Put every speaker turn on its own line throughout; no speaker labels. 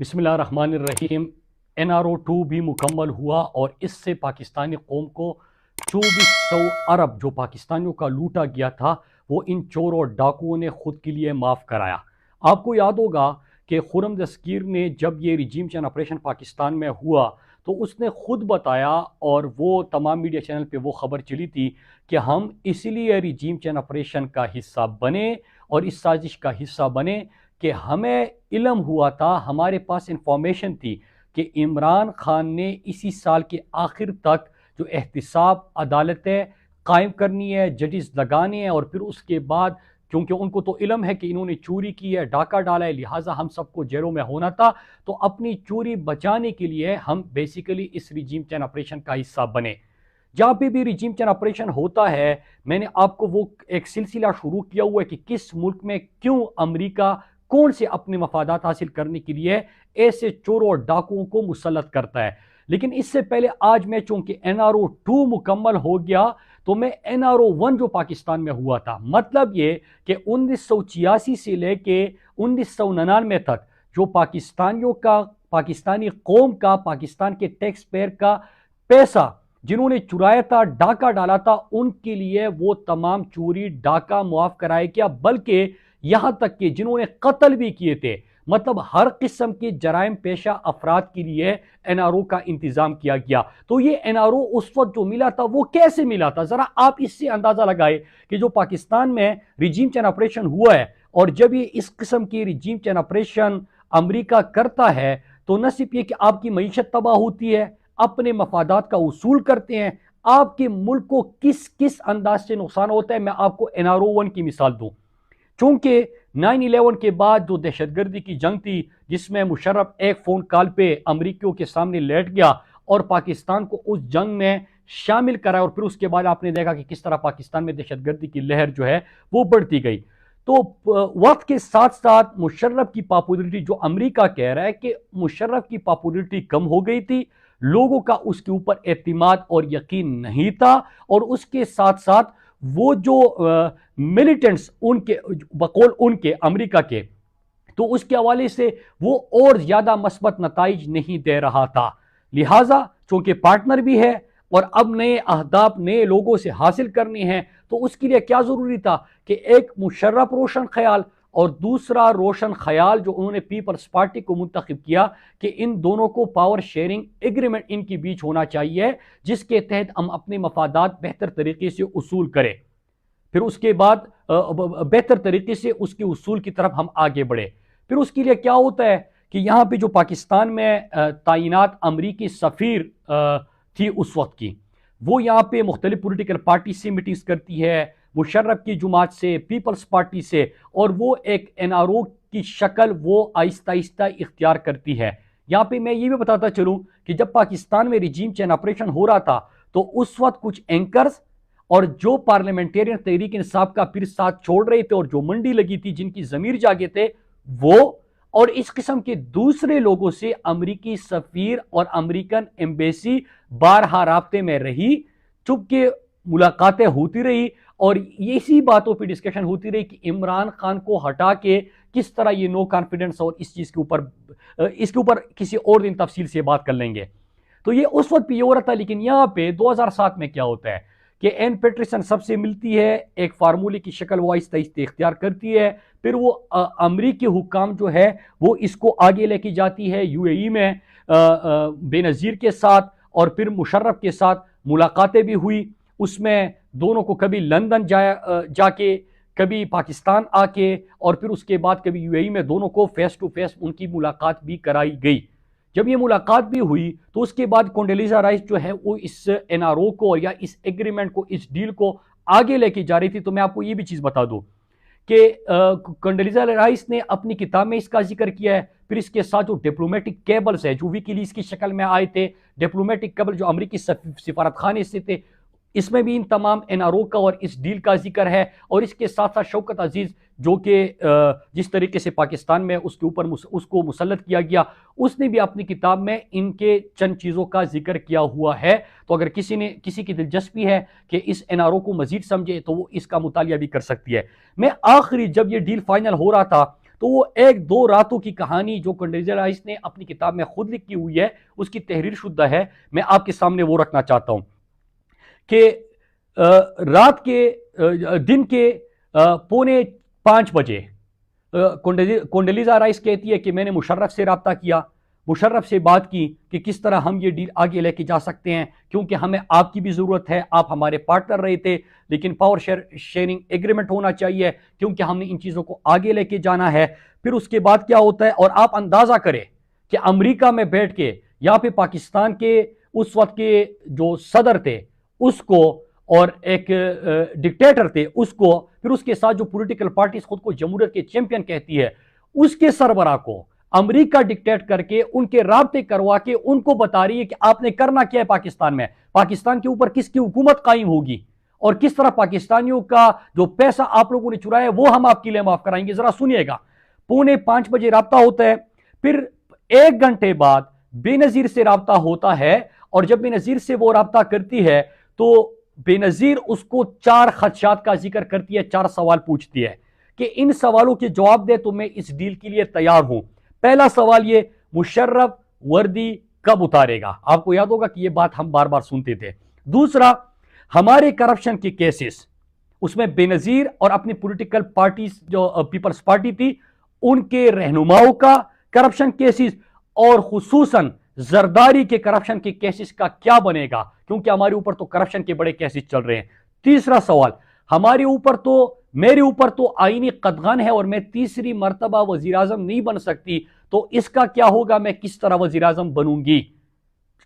बिस्मिल्लाहिर्रहमानिर्रहीम। NRO-2 भी मुकम्मल हुआ और इससे पाकिस्तानी कौम को 2400 अरब जो पाकिस्तानियों का लूटा गया था वो इन चोर और डाकुओं ने खुद के लिए माफ़ कराया। आपको याद होगा कि खुर्रम दस्तगीर ने जब ये रिजीम चेंज ऑपरेशन पाकिस्तान में हुआ तो उसने खुद बताया और वो तमाम मीडिया चैनल पे वो खबर चली थी कि हम इसलिए रिजीम चेंज ऑपरेशन का हिस्सा बने और इस साजिश का हिस्सा बने कि हमें इल्म हुआ था, हमारे पास इंफॉर्मेशन थी कि इमरान खान ने इसी साल के आखिर तक जो एहतिसाब अदालतें कायम करनी है, जजेस लगाने हैं और फिर उसके बाद क्योंकि उनको तो इल्म है कि इन्होंने चोरी की है, डाका डाला है, लिहाजा हम सबको जेलों में होना था। तो अपनी चोरी बचाने के लिए हम बेसिकली इस रिजीम चेंज ऑपरेशन का हिस्सा बने। जहाँ पे भी रिजीम चेंज ऑपरेशन होता है, मैंने आपको वो एक सिलसिला शुरू किया हुआ है कि किस मुल्क में क्यों अमेरिका कौन से अपने मफादात हासिल करने के लिए ऐसे चोरों और डाकुओं को मुसल्लत करता है। लेकिन इससे पहले आज मैं चूंकि NRO-2 मुकम्मल हो गया तो मैं NRO-1 जो पाकिस्तान में हुआ था, मतलब ये कि 1986 से लेके 1999 तक जो पाकिस्तानियों का, पाकिस्तानी कौम का, पाकिस्तान के टैक्स पेयर का पैसा जिन्होंने चुराया था, डाका डाला था, उनके लिए वो तमाम चोरी डाका मुआफ कराया गया। बल्कि यहां तक कि जिन्होंने कत्ल भी किए थे, मतलब हर किस्म के जराइम पेशा अफराद के लिए NRO का इंतजाम किया गया। तो ये NRO उस वक्त जो मिला था वो कैसे मिला था, जरा आप इससे अंदाजा लगाए कि जो पाकिस्तान में रिजीम चेंज ऑपरेशन हुआ है और जब ये इस किस्म की रिजीम चेंज ऑपरेशन अमेरिका करता है तो न सिर्फ ये कि आपकी मईशत तबाह होती है, अपने मफादात का उसूल करते हैं, आपके मुल्क को किस किस अंदाज से नुकसान होता है। मैं आपको NRO-1 की मिसाल दूं। चूंकि 9/11 के बाद जो दहशतगर्दी की जंग थी जिसमें मुशर्रफ एक फ़ोन कॉल पे अमरीकियों के सामने लेट गया और पाकिस्तान को उस जंग में शामिल कराया और फिर उसके बाद आपने देखा कि किस तरह पाकिस्तान में दहशतगर्दी की लहर जो है वो बढ़ती गई। तो वक्त के साथ साथ मुशर्रफ की पॉपुलरिटी, जो अमेरिका कह रहा है कि मुशर्रफ की पॉपुलरिटी कम हो गई थी, लोगों का उसके ऊपर एतमाद और यकीन नहीं था और उसके साथ साथ वो जो मिलिटेंट्स उनके बकौल उनके अमेरिका के, तो उसके हवाले से वो और ज्यादा मस्बत नताइज नहीं दे रहा था। लिहाजा चूंकि पार्टनर भी है और अब नए अहदाफ नए लोगों से हासिल करने हैं तो उसके लिए क्या जरूरी था कि एक मुशर्रफ रोशन ख्याल और दूसरा रोशन ख्याल जो उन्होंने पीपल्स पार्टी को मुंतखब किया कि इन दोनों को पावर शेयरिंग एग्रीमेंट इनके बीच होना चाहिए जिसके तहत हम अपने मफादात बेहतर तरीके से उसूल करें, फिर उसके बाद बेहतर तरीके से उसके उसूल की तरफ हम आगे बढ़े। फिर उसके लिए क्या होता है कि यहाँ पे जो पाकिस्तान में तैनात अमरीकी सफ़ीर थी उस वक्त की, वो यहाँ पे मुख्तलिफ पोलिटिकल पार्टी से मीटिंग्स करती है, मुशर्रफ की जुमात से, पीपल्स पार्टी से, और वो एक NRO की शक्ल वो आहिस्ता आहिस्ता इख्तियार करती है। यहाँ पे मैं ये भी बताता चलूँ कि जब पाकिस्तान में रिजीम चेंज ऑपरेशन हो रहा था तो उस वक्त कुछ एंकर्स और जो पार्लियामेंटेरियन तहरीक इंसाफ का फिर साथ छोड़ रहे थे और जो मंडी लगी थी, जिनकी जमीर जागे थे, वो और इस किस्म के दूसरे लोगों से अमरीकी सफीर और अमेरिकन एम्बेसी बारहा राब्ते में रही, चुपके मुलाकातें होती रही और इसी बातों पर डिस्कशन होती रही कि इमरान खान को हटा के किस तरह ये नो कॉन्फिडेंस और इस चीज़ के ऊपर किसी और दिन तफसील से बात कर लेंगे। तो ये उस वक्त भी हो रहा था। लेकिन यहाँ पे 2007 में क्या होता है कि एन पेट्रिसन सबसे मिलती है, एक फार्मूले की शक्ल वो आहिस्ता आहिस्ता इख्तियार करती है, फिर वो अमरीकी हुक्काम जो है वो इसको आगे लेके जाती है UAE में बेनज़ीर के साथ, और फिर मुशर्रफ के साथ मुलाकातें भी हुई। उसमें दोनों को कभी लंदन जाके, कभी पाकिस्तान आके, और फिर उसके बाद कभी UAE में दोनों को फेस टू फेस उनकी मुलाकात भी कराई गई। जब ये मुलाकात भी हुई तो उसके बाद कोंडोलीजा राइस जो है वो इस NRO को या इस एग्रीमेंट को, इस डील को आगे लेके जा रही थी। तो मैं आपको ये भी चीज़ बता दूं कि कोंडोलीजा राइस ने अपनी किताब में इसका जिक्र किया है। फिर इसके साथ जो डिप्लोमेटिक केबल्स है जो विकीलीक्स की शक्ल में आए थे, डिप्लोमेटिक केबल जो अमरीकी सिफारत खाने से थे, इसमें भी इन तमाम NRO का और इस डील का जिक्र है। और इसके साथ साथ शौकत अजीज जो कि जिस तरीके से पाकिस्तान में उसके ऊपर उसको मुसल्लत किया गया, उसने भी अपनी किताब में इनके चंद चीज़ों का जिक्र किया हुआ है। तो अगर किसी की दिलचस्पी है कि इस NRO को मजीद समझे तो वो इसका मुतालिया भी कर सकती है। मैं आखिरी जब ये डील फाइनल हो रहा था तो वो एक दो रातों की कहानी जो कंडोलीज़ा राइस ने अपनी किताब में खुद लिखी हुई है, उसकी तहरीर शुद्धा है, मैं आपके सामने वो रखना चाहता हूं कि रात के दिन के 4:45 कोंडोलीज़ा राइस कहती है कि मैंने मुशर्रफ से रब्ता किया, मुशर्रफ से बात की कि किस तरह हम ये डील आगे लेके जा सकते हैं, क्योंकि हमें आपकी भी ज़रूरत है, आप हमारे पार्टनर रहे थे, लेकिन पावर शेयरिंग एग्रीमेंट होना चाहिए क्योंकि हमने इन चीज़ों को आगे लेके जाना है। फिर उसके बाद क्या होता है, और आप अंदाज़ा करें कि अमेरिका में बैठ के यहाँ पे पाकिस्तान के उस वक्त के जो सदर थे उसको और एक डिक्टेटर थे उसको, फिर उसके साथ जो पॉलिटिकल पार्टीज खुद को जमहूरियत के चैंपियन कहती है, उसके सरबराह को अमेरिका डिक्टेट करके उनके राब्ते करवा के उनको बता रही है कि आपने करना क्या है पाकिस्तान में, पाकिस्तान के ऊपर किसकी हुकूमत कायम होगी और किस तरह पाकिस्तानियों का जो पैसा आप लोगों ने चुराया है वो हम आपके लिए माफ कराएंगे। जरा सुनिएगा, 4:45 राब्ता होता है, फिर 1 घंटे बाद बेनजीर से राब्ता होता है, और जब बेनजीर से वो राब्ता करती है तो बेनजीर उसको 4 खदशात का जिक्र करती है, 4 सवाल पूछती है कि इन सवालों के जवाब दे तो मैं इस डील के लिए तैयार हूं। पहला सवाल ये, मुशर्रफ वर्दी कब उतारेगा? आपको याद होगा कि यह बात हम बार बार सुनते थे। दूसरा, हमारे करप्शन के केसेस, उसमें बेनजीर और अपनी पॉलिटिकल पार्टीज जो पीपल्स पार्टी थी उनके रहनुमाओं का करप्शन केसेस, और खुसूसन जरदारी के करप्शन के केसेस का क्या बनेगा, क्योंकि हमारे ऊपर तो करप्शन के बड़े केसेस चल रहे हैं। तीसरा सवाल, हमारे ऊपर तो, मेरे ऊपर तो आईनी कदगान है और मैं तीसरी मर्तबा वजीर आजम नहीं बन सकती, तो इसका क्या होगा, मैं किस तरह वजीर आजम बनूंगी।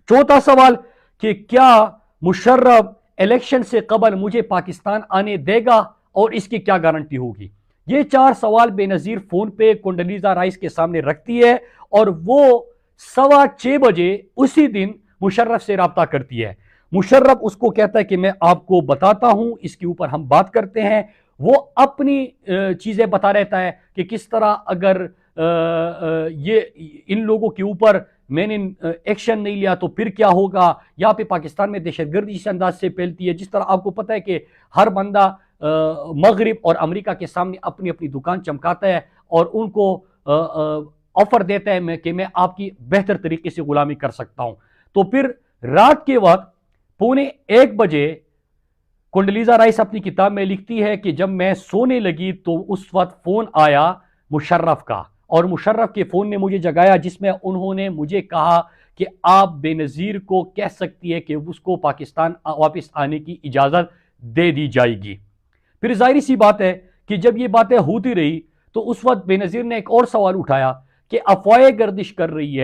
चौथा सवाल कि क्या मुशर्रफ इलेक्शन से कबल मुझे पाकिस्तान आने देगा और इसकी क्या गारंटी होगी। ये 4 सवाल बेनजीर फोन पे कोंडोलीज़ा राइस के सामने रखती है और वो 6:15 बजे उसी दिन मुशर्रफ से राब्ता करती है। मुशर्रफ उसको कहता है कि मैं आपको बताता हूं, इसके ऊपर हम बात करते हैं। वो अपनी चीजें बता रहता है कि किस तरह अगर ये इन लोगों के ऊपर मैंने एक्शन नहीं लिया तो फिर क्या होगा। यहाँ पे पाकिस्तान में दहशतगर्दी इस अंदाज से फैलती है, जिस तरह आपको पता है कि हर बंदा मगरिब और अमेरिका के सामने अपनी अपनी दुकान चमकाता है और उनको ऑफर देता है कि मैं आपकी बेहतर तरीके से गुलामी कर सकता हूं। तो फिर रात के वक्त 1:15 बजे कोंडोलीज़ा राइस अपनी किताब में लिखती है कि जब मैं सोने लगी तो उस वक्त फोन आया मुशर्रफ का, और मुशर्रफ के फोन ने मुझे जगाया, जिसमें उन्होंने मुझे कहा कि आप बेनजीर को कह सकती है कि उसको पाकिस्तान वापस आने की इजाजत दे दी जाएगी। फिर जाहिर सी बात है कि जब ये बातें होती रही तो उस वक्त बेनजीर ने एक और सवाल उठाया कि अफवाहें गर्दिश कर रही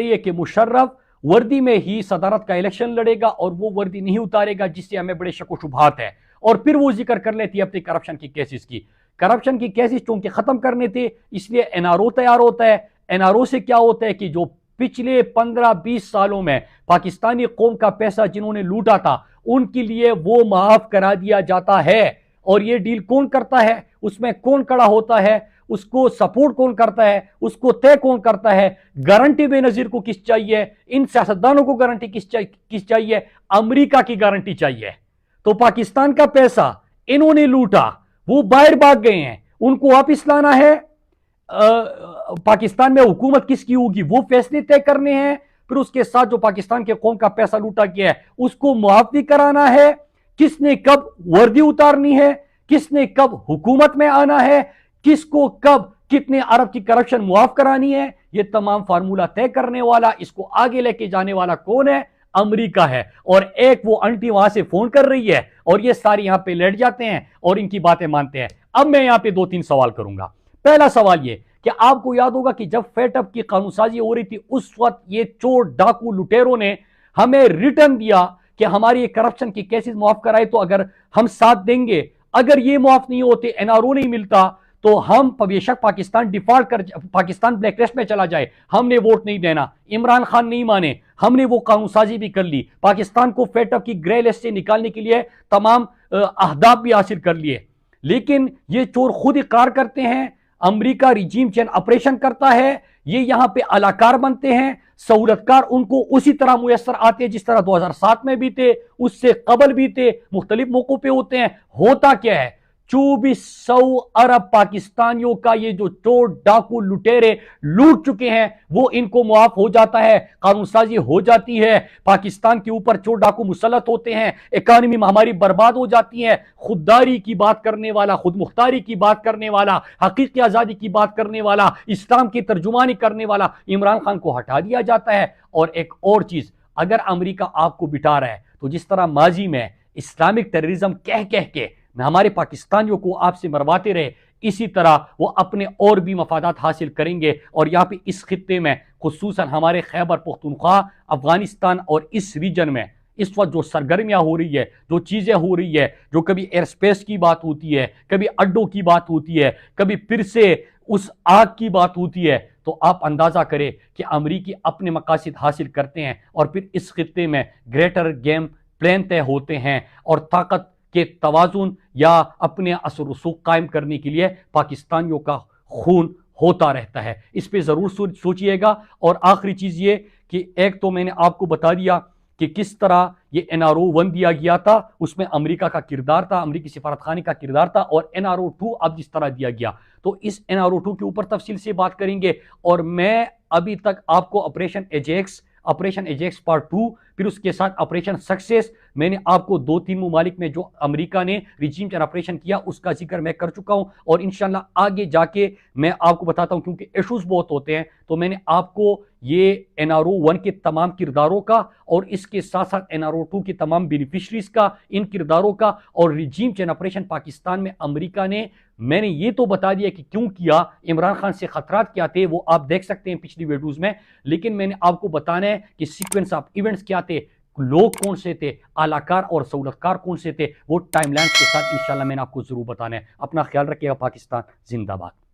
है कि मुशर्रफ वर्दी में ही सदारत का इलेक्शन लड़ेगा और वो वर्दी नहीं उतारेगा, जिससे हमें बड़े शक व शुबहात है। और फिर वो जिक्र कर लेती है अपने करप्शन की केसेस की। करप्शन की केसेस चूंकि खत्म करने थे इसलिए एनआरओ तैयार होता है। एनआरओ से क्या होता है कि जो पिछले 15-20 सालों में पाकिस्तानी कौम का पैसा जिन्होंने लूटा था उनके लिए वो माफ करा दिया जाता है। और ये डील कौन करता है, उसमें कौन खड़ा होता है, उसको सपोर्ट कौन करता है, उसको तय कौन करता है, गारंटी बेनजीर को किस चाहिए, इन सियासतदानों को गारंटी किस चाहिए, अमेरिका की गारंटी चाहिए। तो पाकिस्तान का पैसा इन्होंने लूटा, वो बाहर भाग गए हैं, उनको वापिस लाना है। पाकिस्तान में हुकूमत किसकी होगी वो फैसले तय करने हैं। फिर उसके साथ जो पाकिस्तान के कौम का पैसा लूटा गया है उसको मुआवजा कराना है। किसने कब वर्दी उतारनी है, किसने कब हुकूमत में आना है, किसको कब कितने अरब की करप्शन मुआफ करानी है, ये तमाम फार्मूला तय करने वाला, इसको आगे लेके जाने वाला कौन है, अमेरिका है। और एक वो आंटी वहां से फोन कर रही है और ये सारे यहां पे लेट जाते हैं और इनकी बातें मानते हैं। अब मैं यहां पे 2-3 सवाल करूंगा। पहला सवाल ये कि आपको याद होगा कि जब फेटअप की कानूनसाजी हो रही थी उस वक्त ये चोर डाकू लुटेरों ने हमें रिटर्न दिया कि हमारी ये करप्शन की केसेस मुआफ कराए तो अगर हम साथ देंगे, अगर ये मुआफ नहीं होते, एनआरओ नहीं मिलता तो हम बेशक पाकिस्तान डिफॉल्ट कर, पाकिस्तान ब्लैकलिस्ट में चला जाए, हमने वोट नहीं देना। इमरान खान नहीं माने, हमने वो कानूनसाजी भी कर ली, पाकिस्तान को फेटअप की ग्रे लिस्ट से निकालने के लिए तमाम अहदाफ भी हासिल कर लिए। लेकिन ये चोर खुद इकरार करते हैं, अमेरिका रिजीम चेंज ऑपरेशन करता है, ये यहां पे अलाकार बनते हैं, सहूलतकार उनको उसी तरह मुयसर आते हैं जिस तरह 2007 में भी थे, उससे कबल भी थे, मुख्तलिफ मौकों पे होते हैं। होता क्या है, 2400 अरब पाकिस्तानियों का ये जो चोर डाकू लुटेरे लूट चुके हैं वो इनको मुआफ हो जाता है, कानून साजी हो जाती है, पाकिस्तान के ऊपर चोर डाकू मुसल्लत होते हैं, इकानमी में हमारी बर्बाद हो जाती है। खुददारी की बात करने वाला, खुद मुख्तारी की बात करने वाला, हकीकी आजादी की बात करने वाला, इस्लाम की तर्जुमानी करने वाला इमरान खान को हटा दिया जाता है। और एक और चीज, अगर अमेरिका आपको बिठा रहा है तो जिस तरह माजी में इस्लामिक टेररिज्म कह कह के हमारे पाकिस्तानियों को आपसे मरवाते रहे, इसी तरह वो अपने और भी मफादात हासिल करेंगे। और यहाँ पे इस खित्ते में खुसूसन हमारे खैबर पख्तूनख्वा, अफगानिस्तान और इस रीजन में इस वक्त जो सरगर्मियां हो रही है, जो चीजें हो रही है, जो कभी एयर स्पेस की बात होती है, कभी अड्डों की बात होती है, कभी फिर से उस आग की बात होती है, तो आप अंदाजा करें कि अमरीकी अपने मकासद हासिल करते हैं और फिर इस खित्ते में ग्रेटर गेम प्लान तय होते हैं और ताकत के तवाजुन या अपने असर रसूख कायम करने के लिए पाकिस्तानियों का खून होता रहता है। इस पे ज़रूर सोचिएगा। और आखिरी चीज़ ये कि एक तो मैंने आपको बता दिया कि किस तरह ये NRO 1 दिया गया था, उसमें अमेरिका का किरदार था, अमेरिकी सिफारतखाने का किरदार था, और NRO 2 अब जिस तरह दिया गया, तो इस NRO 2 के ऊपर तफसील से बात करेंगे। और मैं अभी तक आपको ऑपरेशन एजेक्स पार्ट 2, फिर उसके साथ ऑपरेशन सक्सेस, मैंने आपको 2-3 ममालिक में जो अमेरिका ने रिजीम चेंज ऑपरेशन किया उसका जिक्र मैं कर चुका हूं। और इंशाल्लाह आगे जाके मैं आपको बताता हूं, क्योंकि इश्यूज बहुत होते हैं, तो मैंने आपको ये NRO 1 के तमाम किरदारों का और इसके साथ साथ NRO 2 के तमाम बेनिफिशरीज का, इन किरदारों का, और रिजीम चेंज ऑपरेशन पाकिस्तान में अमेरिका ने, मैंने ये तो बता दिया कि क्यों किया, इमरान खान से खतरात क्या थे, वो आप देख सकते हैं पिछली वीडियोस में। लेकिन मैंने आपको बताना है कि सीक्वेंस ऑफ इवेंट्स क्या थे, लोग कौन से थे, आलाकार और सहूलतकार कौन से थे, वो टाइमलाइन के साथ इंशाल्लाह मैंने आपको जरूर बताना है। अपना ख्याल रखिएगा। पाकिस्तान जिंदाबाद।